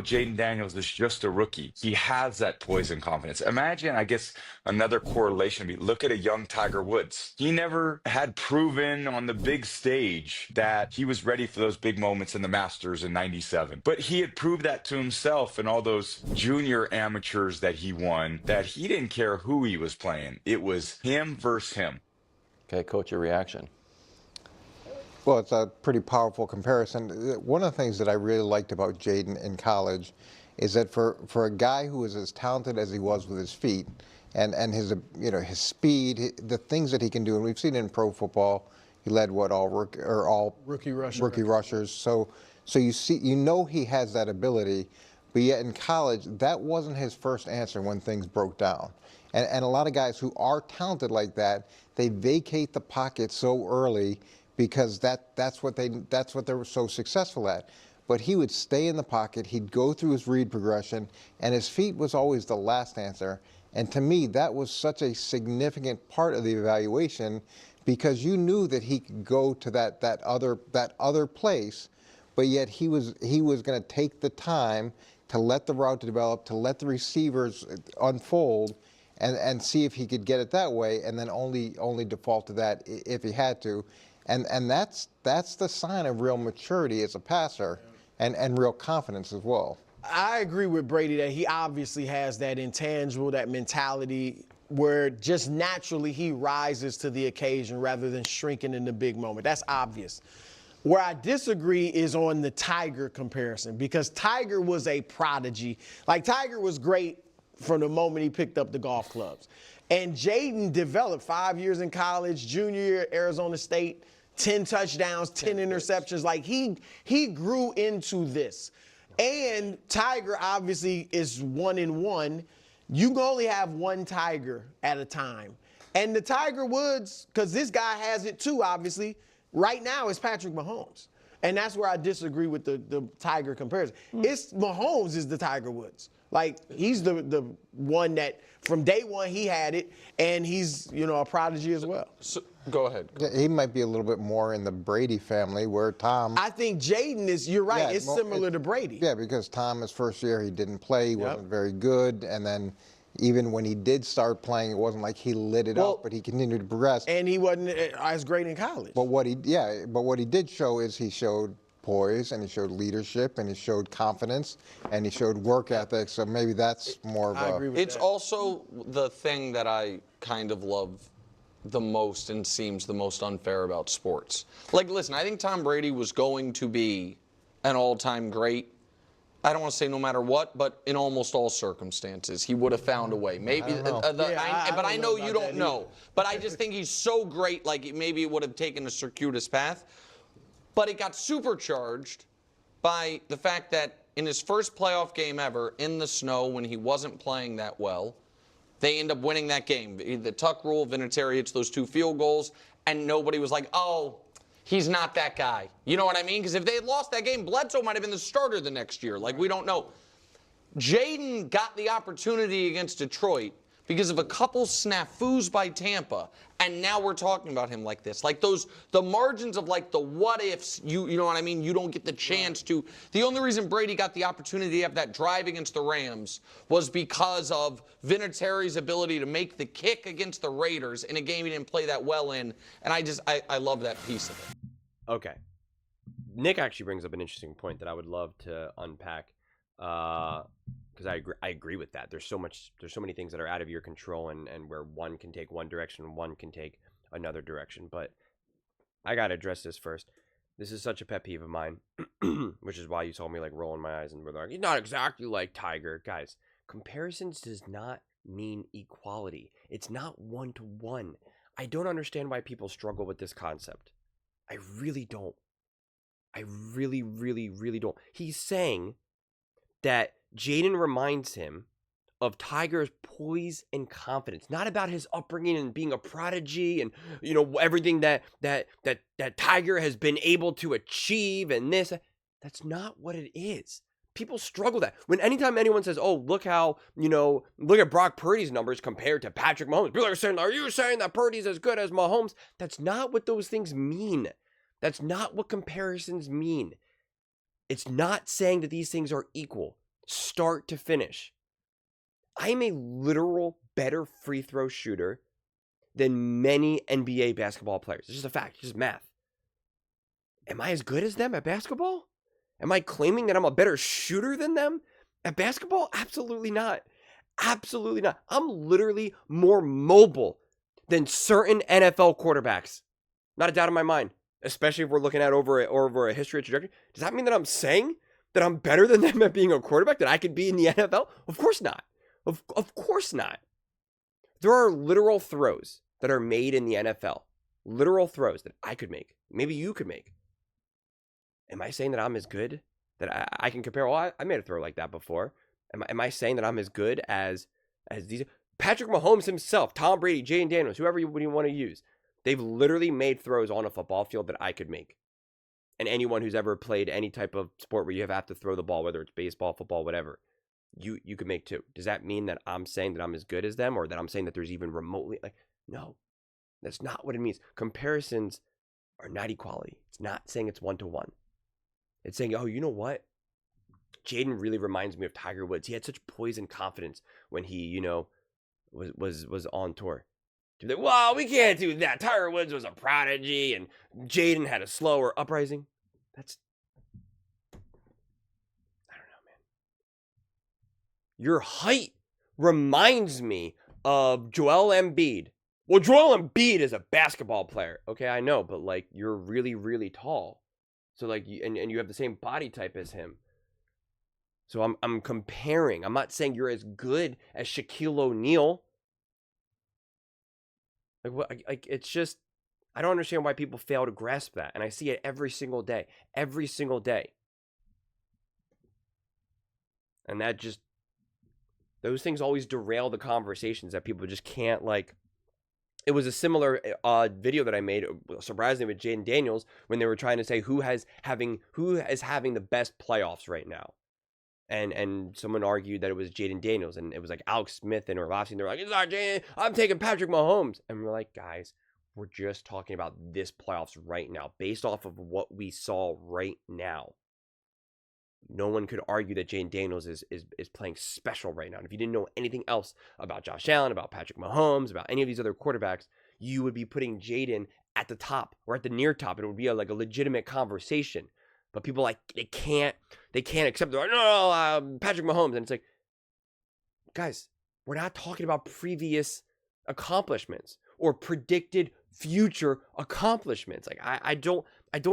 Jayden Daniels is just a rookie. He has that poise and confidence. Imagine, I guess, another correlation would be look at a young Tiger Woods. He never had proven on the big stage that he was ready for those big moments in the Masters in 97. But he had proved that to himself and all those junior amateurs that he won, that he didn't care who he was playing. It was him versus him. Okay, coach, your reaction. Well, it's a pretty powerful comparison. One of the things that I really liked about Jayden in college is that for a guy who was as talented as he was with his feet and his his speed, the things that he can do, and we've seen it in pro football. He led all Rookie rushers. So you know he has that ability, but yet in college that wasn't his first answer when things broke down. And a lot of guys who are talented like that, they vacate the pocket so early because that's what they were so successful at. But he would stay in the pocket, he'd go through his read progression, and his feet was always the last answer. And to me, that was such a significant part of the evaluation because you knew that he could go to that other place, but yet he was going to take the time to let the route develop, to let the receivers unfold, and see if he could get it that way, and then only default to that if he had to. And that's the sign of real maturity as a passer and real confidence as well. I agree with Brady that he obviously has that intangible, that mentality where just naturally he rises to the occasion rather than shrinking in the big moment. That's obvious. Where I disagree is on the Tiger comparison because Tiger was a prodigy. Like Tiger was great from the moment he picked up the golf clubs. And Jayden developed 5 years in college, junior year at Arizona State, 10 touchdowns, 10 interceptions. Like he grew into this. And Tiger obviously is 1-1. You can only have one Tiger at a time. And the Tiger Woods, because this guy has it too, obviously, right now is Patrick Mahomes. And that's where I disagree with the Tiger comparison. It's Mahomes is the Tiger Woods. Like, he's the one that from day one he had it, and he's, a prodigy as well. So, go ahead. Yeah, he might be a little bit more in the Brady family where Tom. I think Jayden is, you're right, it's similar to Brady. Yeah, because Tom, his first year, he didn't play, he wasn't very good, and then even when he did start playing, it wasn't like he lit it up, but he continued to progress. And he wasn't as great in college. But what he did show is he showed poise, and he showed leadership, and he showed confidence, and he showed work ethic. So maybe that's more of I agree with It's that. also the thing that I kind of love the most and seems the most unfair about sports. Like, listen, I think Tom Brady was going to be an all-time great. I don't want to say no matter what, but in almost all circumstances, he would have found a way. Maybe, but I know you don't know. But I just think he's so great, like maybe it would have taken a circuitous path. But it got supercharged by the fact that in his first playoff game ever, in the snow, when he wasn't playing that well, they end up winning that game. The Tuck rule, Vinatieri hits those 2 field goals, and nobody was like, oh, he's not that guy. You know what I mean? Because if they had lost that game, Bledsoe might have been the starter the next year. Like, we don't know. Jayden got the opportunity against Detroit because of a couple snafus by Tampa, and now we're talking about him like this. Like the margins of like the what ifs, you know what I mean? You don't get the chance to. The only reason Brady got the opportunity to have that drive against the Rams was because of Vinatieri's ability to make the kick against the Raiders in a game he didn't play that well in, and I love that piece of it. Okay. Nick actually brings up an interesting point that I would love to unpack. Because I agree with that. There's so many things that are out of your control and where one can take one direction and one can take another direction. But I gotta address this first. This is such a pet peeve of mine, which is why you saw me like rolling my eyes and were like, he's not exactly like Tiger. Guys, comparisons does not mean equality. It's not 1-to-1. I don't understand why people struggle with this concept. I really don't. I really, really, really don't. He's saying that Jayden reminds him of Tiger's poise and confidence, not about his upbringing and being a prodigy and everything that Tiger has been able to achieve and this. That's not what it is. People struggle that. Anytime anyone says, "Oh, look at Brock Purdy's numbers compared to Patrick Mahomes," people are saying, "Are you saying that Purdy's as good as Mahomes?" That's not what those things mean. That's not what comparisons mean. It's not saying that these things are equal. start to finish. I am a literal better free throw shooter than many NBA basketball players. It's just a fact. It's just math. Am I as good as them at basketball? Am I claiming that I'm a better shooter than them at basketball? Absolutely not. Absolutely not. I'm literally more mobile than certain NFL quarterbacks. Not a doubt in my mind. Especially if we're looking at over a history of trajectory. Does that mean that I'm saying that I'm better than them at being a quarterback, that I could be in the NFL? Of course not. Of course not. There are literal throws that are made in the NFL. Literal throws that I could make. Maybe you could make. Am I saying that I'm as good? That I can compare? Well, I made a throw like that before. Am I saying that I'm as good as these? Patrick Mahomes himself, Tom Brady, Jayden Daniels, whoever you want to use. They've literally made throws on a football field that I could make. And anyone who's ever played any type of sport where you have to throw the ball, whether it's baseball, football, whatever, you could make too. Does that mean that I'm saying that I'm as good as them, or that I'm saying that there's even remotely no, that's not what it means. Comparisons are not equality. It's not saying it's 1-to-1. It's saying, oh, you know what? Jayden really reminds me of Tiger Woods. He had such poise and confidence when he, was on tour. Like, well, we can't do that. Tiger Woods was a prodigy, and Jayden had a slower uprising. I don't know, man. Your height reminds me of Joel Embiid. Well, Joel Embiid is a basketball player. Okay, I know, but you're really, really tall. So and you have the same body type as him. So I'm comparing. I'm not saying you're as good as Shaquille O'Neal. It's just, I don't understand why people fail to grasp that. And I see it every single day. Every single day. And those things always derail the conversations that people just can't, It was a similar video that I made, surprisingly, with Jayden Daniels, when they were trying to say who is having the best playoffs right now. And someone argued that it was Jayden Daniels, and it was Alex Smith and Orlovsky, and they're like, it's not Jayden, I'm taking Patrick Mahomes. And we're like, guys, we're just talking about this playoffs right now, based off of what we saw right now. No one could argue that Jayden Daniels is playing special right now. And if you didn't know anything else about Josh Allen, about Patrick Mahomes, about any of these other quarterbacks, you would be putting Jayden at the top or at the near top, and it would be a legitimate conversation. But people they can't accept. They're like, no, Patrick Mahomes, and it's like, guys, we're not talking about previous accomplishments or predicted future accomplishments. I don't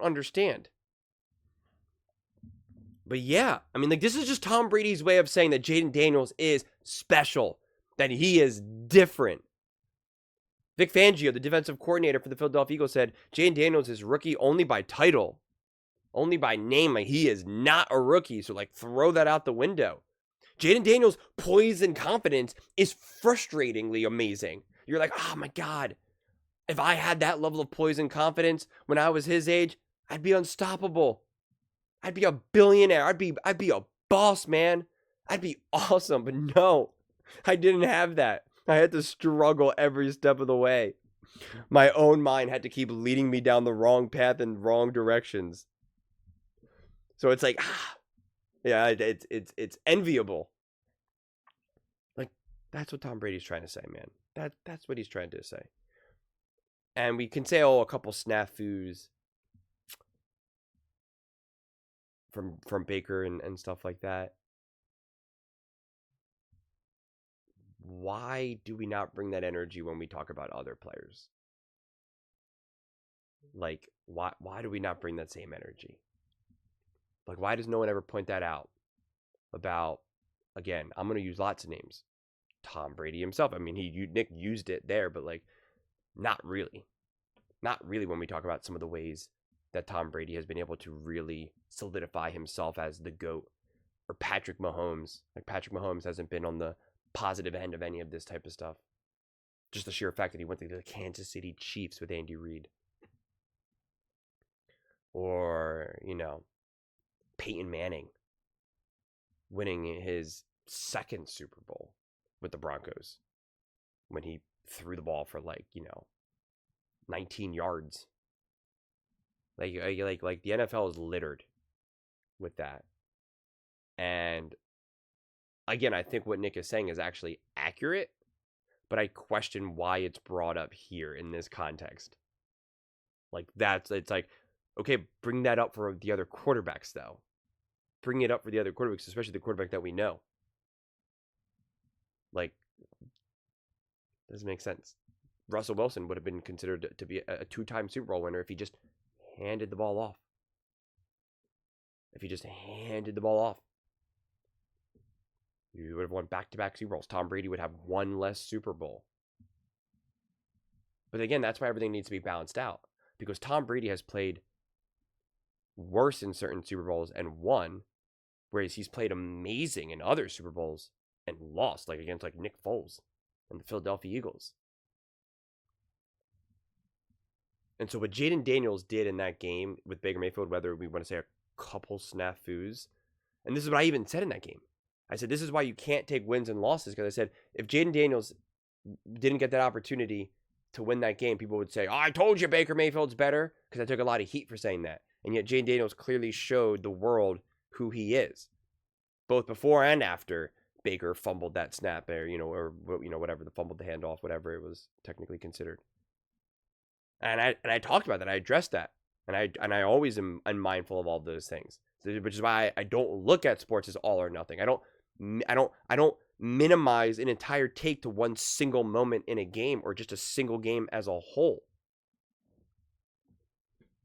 understand. But yeah, I mean, this is just Tom Brady's way of saying that Jayden Daniels is special, that he is different. Vic Fangio, the defensive coordinator for the Philadelphia Eagles, said Jayden Daniels is rookie only by title. Only by name. He is not a rookie. So, throw that out the window. Jayden Daniels' poise and confidence is frustratingly amazing. You're like, oh my God. If I had that level of poise and confidence when I was his age, I'd be unstoppable. I'd be a billionaire. I'd be a boss, man. I'd be awesome. But no, I didn't have that. I had to struggle every step of the way. My own mind had to keep leading me down the wrong path and wrong directions. So it's yeah, it's enviable. That's what Tom Brady's trying to say, man. That's what he's trying to say. And we can say, a couple snafus from Baker and stuff like that. Why do we not bring that energy when we talk about other players? Why do we not bring that same energy? Why does no one ever point that out? About, again, I'm going to use lots of names. Tom Brady himself. I mean, Nick used it there, but not really. Not really when we talk about some of the ways that Tom Brady has been able to really solidify himself as the GOAT. Or Patrick Mahomes. Patrick Mahomes hasn't been on the positive end of any of this type of stuff. Just the sheer fact that he went to the Kansas City Chiefs with Andy Reid. Or, Peyton Manning winning his second Super Bowl with the Broncos when he threw the ball for 19 yards. The NFL is littered with that. And again, I think what Nick is saying is actually accurate, but I question why it's brought up here in this context. Like, it's like, okay, bring that up for the other quarterbacks, though. Bring it up for the other quarterbacks, especially the quarterback that we know. Like, doesn't make sense. Russell Wilson would have been considered to be a 2-time Super Bowl winner if he just handed the ball off. If he just handed the ball off. You would have won back-to-back Super Bowls. Tom Brady would have one less Super Bowl. But again, that's why everything needs to be balanced out. Because Tom Brady has played worse in certain Super Bowls and won, whereas he's played amazing in other Super Bowls and lost, like against like Nick Foles and the Philadelphia Eagles. And so what Jayden Daniels did in that game with Baker Mayfield, whether we want to say a couple snafus, and this is what I even said in that game. I said, this is why you can't take wins and losses, because I said, if Jayden Daniels didn't get that opportunity to win that game, people would say, oh, I told you Baker Mayfield's better, because I took a lot of heat for saying that. And yet Jayden Daniels clearly showed the world who he is, both before and after Baker fumbled that snap there, or whatever, the fumbled the handoff, whatever it was technically considered. And I talked about that. I addressed that. And I always am unmindful of all those things, which is why I don't look at sports as all or nothing. I don't minimize an entire take to one single moment in a game or just a single game as a whole.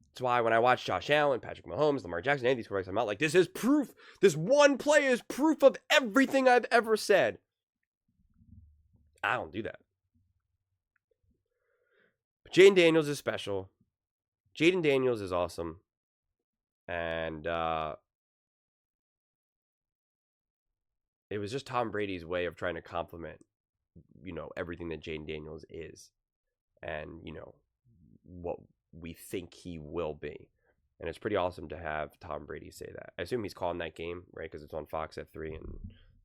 That's why when I watch Josh Allen, Patrick Mahomes, Lamar Jackson, any of these quarterbacks, I'm not like, this is proof. This one play is proof of everything I've ever said. I don't do that. But Jayden Daniels is special. Jayden Daniels is awesome. And it was just Tom Brady's way of trying to compliment, everything that Jayden Daniels is. And, what we think he will be. And it's pretty awesome to have Tom Brady say that. I assume he's calling that game, right? Because it's on Fox at 3, and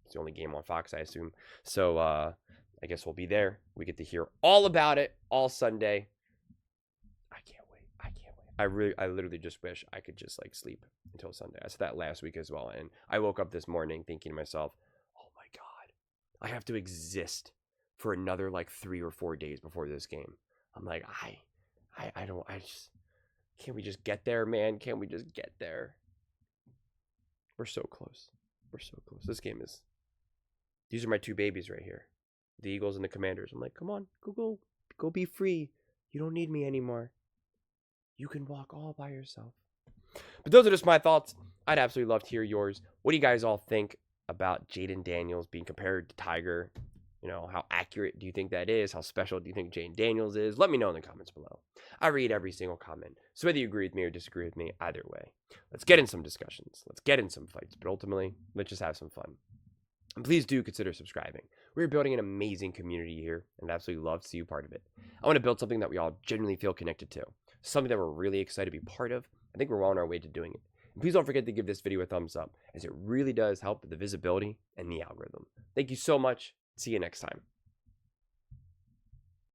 it's the only game on Fox, I assume. So I guess we'll be there. We get to hear all about it all Sunday. I can't wait. I literally just wish I could just sleep until Sunday. I said that last week as well. And I woke up this morning thinking to myself, oh my God, I have to exist for another 3 or 4 days before this game. I'm like, can't we just get there, man? Can't we just get there? We're so close. This game these are my 2 babies right here. The Eagles and the Commanders. I'm like, come on, go be free. You don't need me anymore. You can walk all by yourself. But those are just my thoughts. I'd absolutely love to hear yours. What do you guys all think about Jayden Daniels being compared to Tiger? How accurate do you think that is? How special do you think Jayden Daniels is? Let me know in the comments below. I read every single comment. So whether you agree with me or disagree with me, either way, let's get in some discussions. Let's get in some fights. But ultimately, let's just have some fun. And please do consider subscribing. We're building an amazing community here, and I'd absolutely love to see you part of it. I want to build something that we all genuinely feel connected to. Something that we're really excited to be part of. I think we're well on our way to doing it. And please don't forget to give this video a thumbs up, as it really does help with the visibility and the algorithm. Thank you so much. See you next time.